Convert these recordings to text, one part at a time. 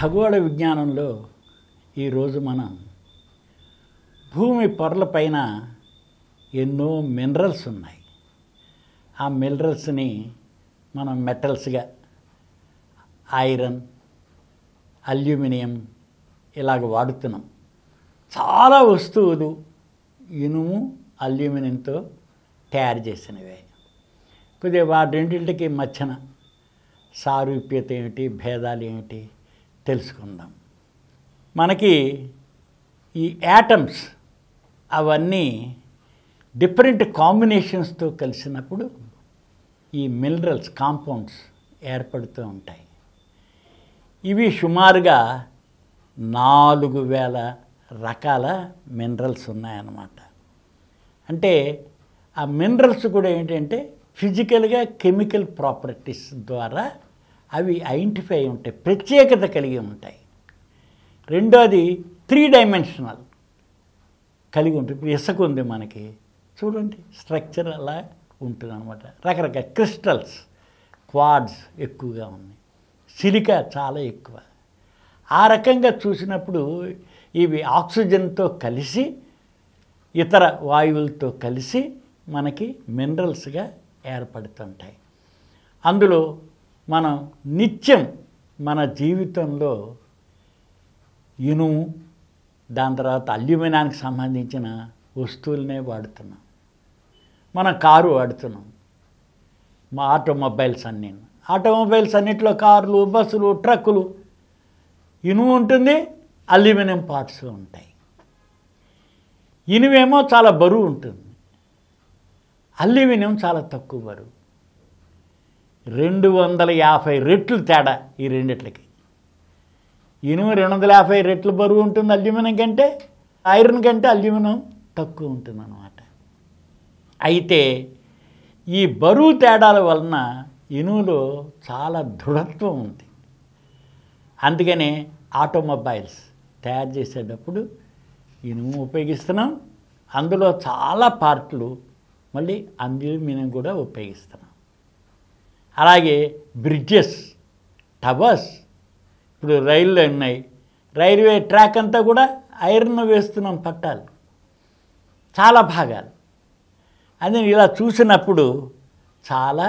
ఖగోళ విజ్ఞానంలో ఈరోజు మనం భూమి పొరలపైన ఎన్నో మినరల్స్ ఉన్నాయి. ఆ మినరల్స్ని మనం మెటల్స్గా ఐరన్, అల్యూమినియం ఇలాగ వాడుతున్నాం. చాలా వస్తువులు ఇనుము, అల్యూమినియంతో తయారు చేసినవే. కొద్దిగా వాటింటికి మధ్యన సారూప్యత ఏమిటి, భేదాలు ఏమిటి తెలుసుకుందాం. మనకి ఈ యాటమ్స్ అవన్నీ డిఫరెంట్ కాంబినేషన్స్తో కలిసినప్పుడు ఈ మినరల్స్, కాంపౌండ్స్ ఏర్పడుతూ ఉంటాయి. ఇవి సుమారుగా 4000 రకాల మినరల్స్ ఉన్నాయన్నమాట. అంటే ఆ మినరల్స్ కూడా ఏంటంటే ఫిజికల్గా కెమికల్ ప్రాపర్టీస్ ద్వారా అవి ఐడెంటిఫై ఉంటాయి, ప్రత్యేకత కలిగి ఉంటాయి. రెండోది 3 డైమెన్షనల్ కలిగి ఉంటుంది. ఇప్పుడు ఇసుక ఉంది మనకి, చూడండి స్ట్రక్చర్ అలా ఉంటుంది అనమాట. రకరకాల క్రిస్టల్స్, క్వార్ట్జ్ ఎక్కువగా ఉన్నాయి, సిలికా చాలా ఎక్కువ. ఆ రకంగా చూసినప్పుడు ఇవి ఆక్సిజన్తో కలిసి ఇతర వాయువులతో కలిసి మనకి మినరల్స్గా ఏర్పడుతుంటాయి. అందులో మనం నిత్యం మన జీవితంలో ఇనుము, దాని తర్వాత అల్యూమినియానికి సంబంధించిన వస్తువులనే వాడుతున్నాం. మనం కారు వాడుతున్నాం, మా ఆటోమొబైల్స్ అన్నిట్లో కార్లు, బస్సులు, ట్రక్కులు ఇనుము ఉంటుంది, అల్యూమినియం పార్ట్స్ ఉంటాయి. ఇనుమేమో చాలా బరువు ఉంటుంది, అల్యూమినియం చాలా తక్కువ బరువు. 250 రెట్లు తేడా ఈ రెండిట్లకి. ఇనుము 250 రెట్లు బరువు ఉంటుంది అల్యూమినియం కంటే, ఐరన్ కంటే అల్యూమినియం తక్కువ ఉంటుంది అన్నమాట. అయితే ఈ బరువు తేడాల వలన ఇనుములో చాలా దృఢత్వం ఉంది. అందుకనే ఆటోమొబైల్స్ తయారు చేసేటప్పుడు ఇనుము ఉపయోగిస్తున్నాం. అందులో చాలా పార్ట్లు మళ్ళీ అల్యూమినియం కూడా ఉపయోగిస్తున్నాం. అలాగే బ్రిడ్జెస్, టవర్స్, ఇప్పుడు రైళ్ళు ఉన్నాయి, రైల్వే ట్రాక్ అంతా కూడా ఐరన్ వేస్తున్నాం, పట్టాలు చాలా భాగాలు. అది ఇలా చూసినప్పుడు చాలా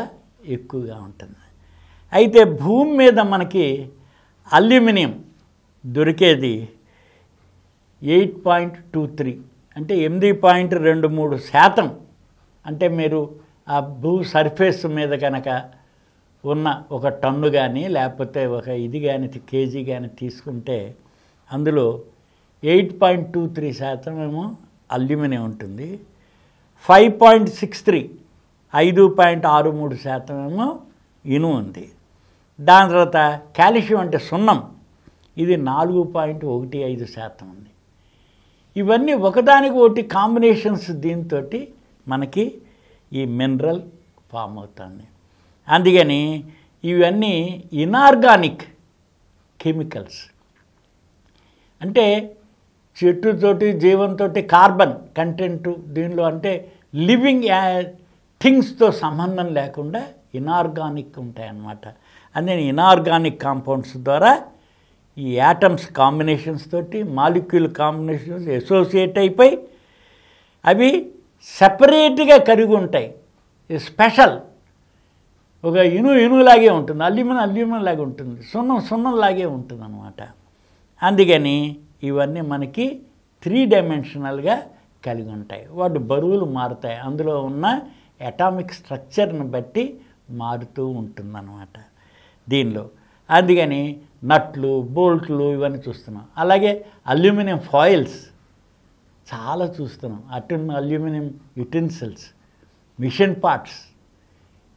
ఎక్కువగా ఉంటుంది. అయితే భూమి మీద మనకి అల్యూమినియం దొరికేది 8.23, అంటే 8.23%. అంటే మీరు ఆ భూ సర్ఫేస్ మీద కనుక ఉన్న ఒక టన్ను కానీ లేకపోతే ఒక ఇది కానీ కేజీ కానీ తీసుకుంటే అందులో 8.23% ఏమో అల్యూమినియం ఉంటుంది, 5.63 5.63% ఏమో ఇనుము ఉంది. దాని తర్వాత కాల్షియం అంటే సున్నం, ఇది 4.15% ఉంది. ఇవన్నీ ఒకదానికి ఒకటి కాంబినేషన్స్, దీంతో మనకి ఈ మినరల్ ఫామ్ అవుతుంది. అందుకని ఇవన్నీ ఇనార్గానిక్ కెమికల్స్. అంటే చెట్టుతోటి, జీవంతో కార్బన్ కంటెంట్ దీనిలో, అంటే లివింగ్ థింగ్స్తో సంబంధం లేకుండా ఇనార్గానిక్ ఉంటాయన్నమాట. అందుకని ఇనార్గానిక్ కాంపౌండ్స్ ద్వారా ఈ యాటమ్స్ కాంబినేషన్స్ తోటి, మాలిక్యూల్ కాంబినేషన్స్ అసోసియేట్ అయిపోయి అవి సపరేట్గా కలిగి ఉంటాయి. స్పెషల్. ఒక ఇనులాగే ఉంటుంది, అల్యూమినియం లాగే ఉంటుంది, సున్నం లాగే ఉంటుంది అన్నమాట. అందుకని ఇవన్నీ మనకి 3 డైమెన్షనల్గా కలిగి ఉంటాయి. వాటి బరువులు మారుతాయి, అందులో ఉన్న అటామిక్ స్ట్రక్చర్ని బట్టి మారుతూ ఉంటుందన్నమాట దీనిలో. అందుకని నట్లు, బోల్ట్లు ఇవన్నీ చూస్తున్నాం. అలాగే అల్యూమినియం ఫాయిల్స్ చాలా చూస్తున్నాం. అల్యూమినియం యుటెన్సిల్స్, మిషన్ పార్ట్స్,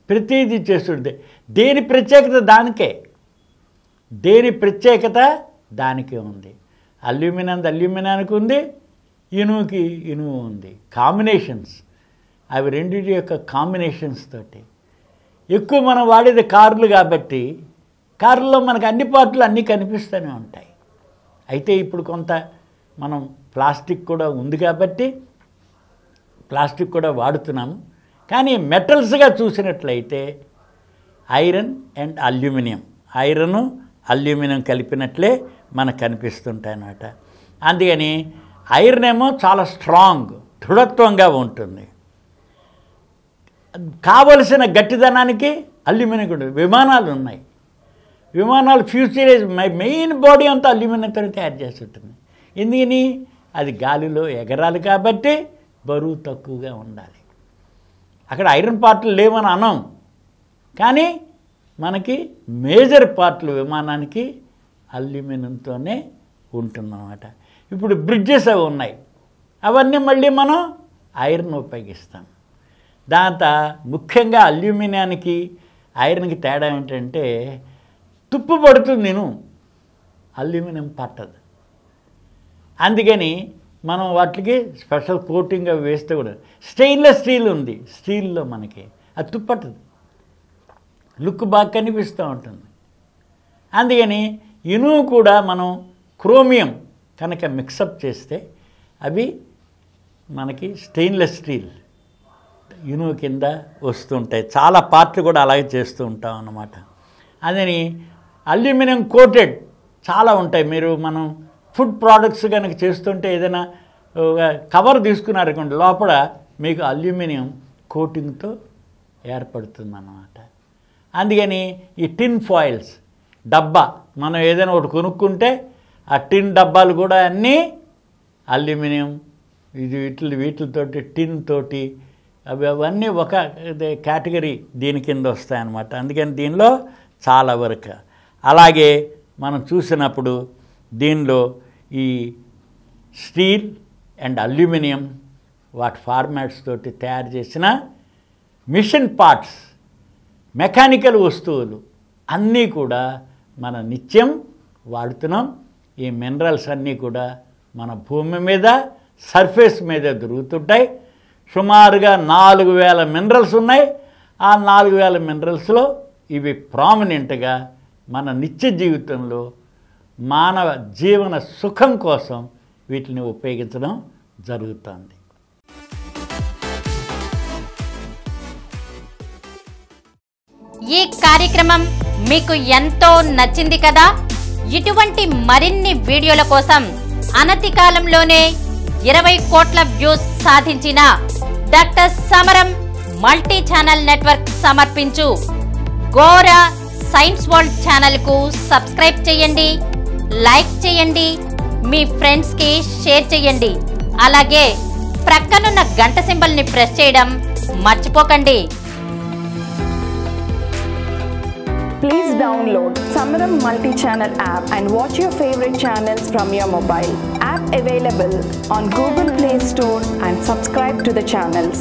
ప్రతిదీ చేస్తుంటే దేని ప్రత్యేకత దానికే ఉంది. అల్యూమినియానికి ఉంది, ఇనుము ఉంది. కాంబినేషన్స్, అవి రెండింటి యొక్క కాంబినేషన్స్ తోటి. ఎక్కువ మనం వాడేది కార్లు కాబట్టి కార్లలో మనకు అన్ని పార్ట్లు అన్నీ కనిపిస్తూనే ఉంటాయి. అయితే ఇప్పుడు కొంత మనం ప్లాస్టిక్ కూడా ఉంది కాబట్టి ప్లాస్టిక్ కూడా వాడుతున్నాము. కానీ మెటల్స్గా చూసినట్లయితే iron and aluminium, iron aluminium కలిపినట్లే మనకు కనిపిస్తుంటాయి అన్నమాట. అందుకని ఐరన్ ఏమో చాలా స్ట్రాంగ్, దృఢత్వంగా ఉంటుంది. కావలసిన గట్టిదనానికి అల్యూమినియం కూడా. విమానాలు ఉన్నాయి, విమానాలు ఫ్యూచరేజ్ మెయిన్ బాడీ అంతా అల్యూమినియంతో తయారు చేస్తుంటుంది. ఎందుకని? అది గాలిలో ఎగరాలి కాబట్టి బరువు తక్కువగా ఉండాలి. అక్కడ ఐరన్ పార్ట్లు లేవని అనం, కానీ మనకి మేజర్ పార్ట్లు విమానానికి అల్యూమినియంతోనే ఉంటుందన్నమాట. ఇప్పుడు బ్రిడ్జెస్ అవి ఉన్నాయి, అవన్నీ మళ్ళీ మనం ఐరన్ ఉపయోగిస్తాం. దాంతో ముఖ్యంగా అల్యూమినియానికి ఐరన్కి తేడా ఏంటంటే తుప్పు పడుతుంది, అల్యూమినియం పట్టదు. అందుకని మనం వాటికి స్పెషల్ కోటింగ్ అవి వేస్తే కూడా. స్టెయిన్లెస్ స్టీల్ ఉంది, స్టీల్లో మనకి అది తుప్పట్టదు, లుక్ బాగా కనిపిస్తూ ఉంటుంది. అందుకని ఇనుము కూడా మనం క్రోమియం కనుక మిక్సప్ చేస్తే అవి మనకి స్టెయిన్లెస్ స్టీల్ ఇనుము కింద వస్తుంటాయి. చాలా పార్ట్లు కూడా అలాగే చేస్తూ ఉంటాం అన్నమాట. అందుకని అల్యూమినియం కోటెడ్ చాలా ఉంటాయి. మనం ఫుడ్ ప్రోడక్ట్స్ కనుక చేస్తుంటే ఏదైనా కవర్ తీసుకున్నారనుకోండి, లోపల మీకు అల్యూమినియం కోటింగ్తో ఏర్పడుతుందన్నమాట. అందుకని ఈ టిన్ ఫాయిల్స్ డబ్బా మనం ఏదైనా ఒకటి కొనుక్కుంటే ఆ టిన్ డబ్బాలు కూడా అన్నీ అల్యూమినియం వీటితోటి టిన్ తోటి అవన్నీ ఒక కేటగిరీ దీని కింద వస్తాయన్నమాట. అందుకని దీనిలో చాలా వరకు అలాగే మనం చూసినప్పుడు దీనిలో ఈ స్టీల్ అండ్ అల్యూమినియం వాటి ఫార్మాట్స్ తోటి తయారు చేసిన మిషన్ పార్ట్స్, మెకానికల్ వస్తువులు అన్నీ కూడా మన నిత్యం వాడుతున్నాం. ఈ మినరల్స్ అన్నీ కూడా మన భూమి మీద సర్ఫేస్ మీద దొరుకుతుంటాయి. సుమారుగా 4000 మినరల్స్ ఉన్నాయి. ఆ 4000 మినరల్స్లో ఇవి ప్రామినెంట్గా మన నిత్య జీవితంలో మానవ జీవన సుఖం కోసం వీటిని ఉపయోగించడం జరుగుతుంది. ఈ కార్యక్రమం మీకు ఎంతో నచ్చింది కదా. ఇటువంటి మరిన్ని వీడియోల కోసం అనతి కాలంలోనే 20 కోట్ల వ్యూస్ సాధించిన డాక్టర్ సమరం మల్టీ ఛానల్ నెట్వర్క్ సమర్పించు గోరా సైన్స్ వరల్డ్ ఛానల్కు సబ్స్క్రైబ్ చేయండి, లైక్ చేయండి, మీ ఫ్రెండ్స్కి షేర్ చేయండి. అలాగే ప్రక్కనున్న గంట సింబల్ని ప్రెస్ చేయడం మర్చిపోకండి. Please download Samaram multi-channel app and watch your favorite channels from your mobile. App available on Google Play Store and subscribe to the channels.